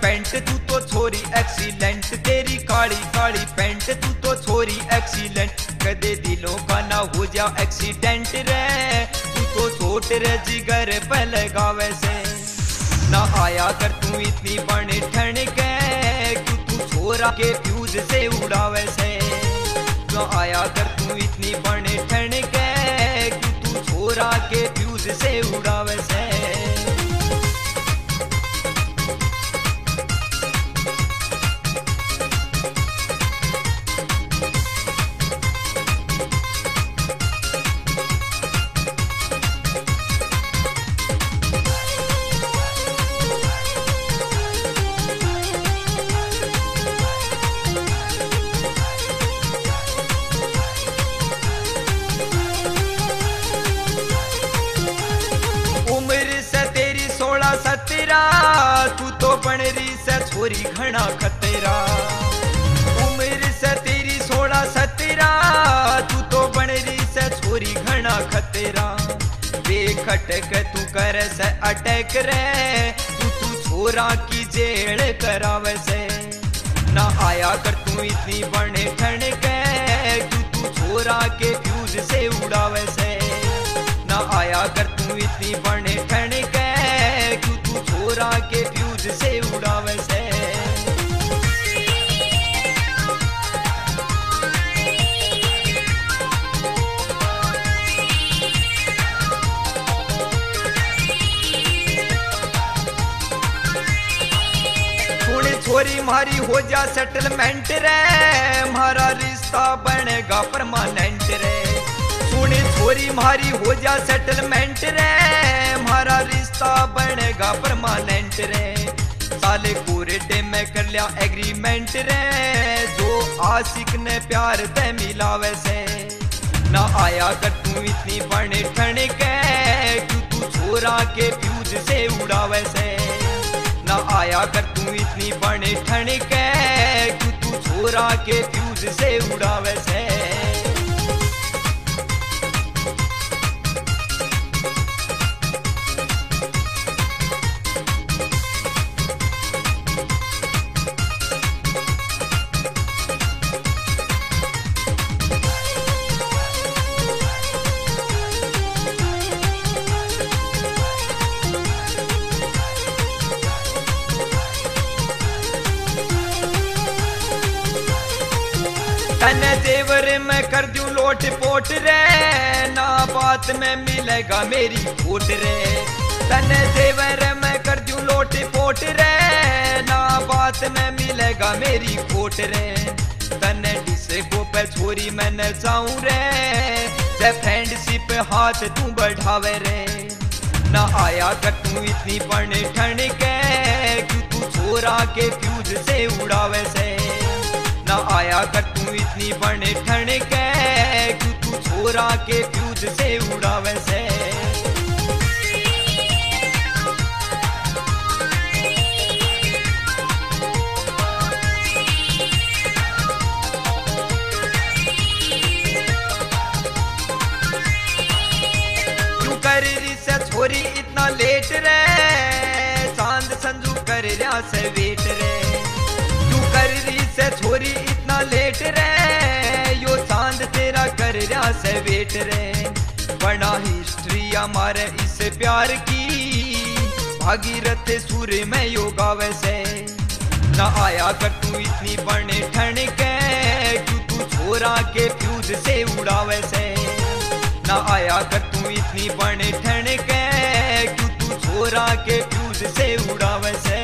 Pant तू तो छोरी एक्सीलेंट, तेरी काली काली पैंट तू तो छोरी एक्सीलेंट। कदे दिलों का ना हो जा एक्सीडेंट रे, तू तो छोट रे जिगर पे लगावे से। ना आया कर तू इतनी बने ठण के, क्यों तू छोरा के फ्यूज से उड़ावे से। ना आया कर तू इतनी बने ठण के, क्यों तू छोरा के फ्यूज से उड़ावे से। तू तो बन रही से छोरी घना खतेरा। उम्र से तेरी 16-17, तू तो बन रही से छोरी घना खतेरा। बेखटक तू कर से अटैक रे, तू छोरा की जेल करावे से। ना आया कर तू इतनी बने ठण के, तू छोरा के फ्यूज से उड़ावे से। ना आया कर तू इतनी बने ठण के, तू छोरा के फ्यूज से उड़ावे से। छोरी मारी हो जा सेटलमेंट रे, हमारा रिश्ता बनेगा परमानेंट रे। सुन छोरी मारी हो जा सेटलमेंट रे, हमारा रिश्ता बनेगा परमानेंट रे। साले कोर्ट में कर लिया एग्रीमेंट रे, जो आशिक ने प्यार ते मिलावे से। ना आया कर तू इतनी बने ठण के, क्यों तू छोरा के फ्यूज से उड़ावे से। ना आया कर तू इतनी बने ठण के, क्यों तू छोरा के फ्यूज से उड़ावे से। तने जेवर में कर दूं लोट पोट रे, ना बात में मिलेगा मेरी खोट रे। तने जेवर में कर दूं लोट पोट रे, ना बात में मिलेगा मेरी खोट रे। तने डिस्को पे छोरी मैं न जाऊं रे, से फ्रेंडशिप हाथ तू बढ़ावे रे। ना आया कर तू इतनी बने ठण के, क्यों तू छोरा के फ्यूज से उड़ावे से। ना आया कर तू इतनी बने ठण के, क्यों तू छोरा के फ्यूज से उड़ावे से। क्यों कर रही से छोरी इतना लेट रे, चांद संजू कर रहा से वेट रे। क्यों कर रही से छोरी इतना लेट रे, यो चांद तेरा कर रहा से वेट रे। बना हिस्ट्री हमारे इस प्यार की, भागीरथ सूर में यो गावे से। ना आया कर तू इतनी बने ठण के, क्यों तू छोरा के फ्यूज से उड़ावे से। ना आया कर तू इतनी बने ठण के, क्यों तू छोरा के फ्यूज से उड़ावे से।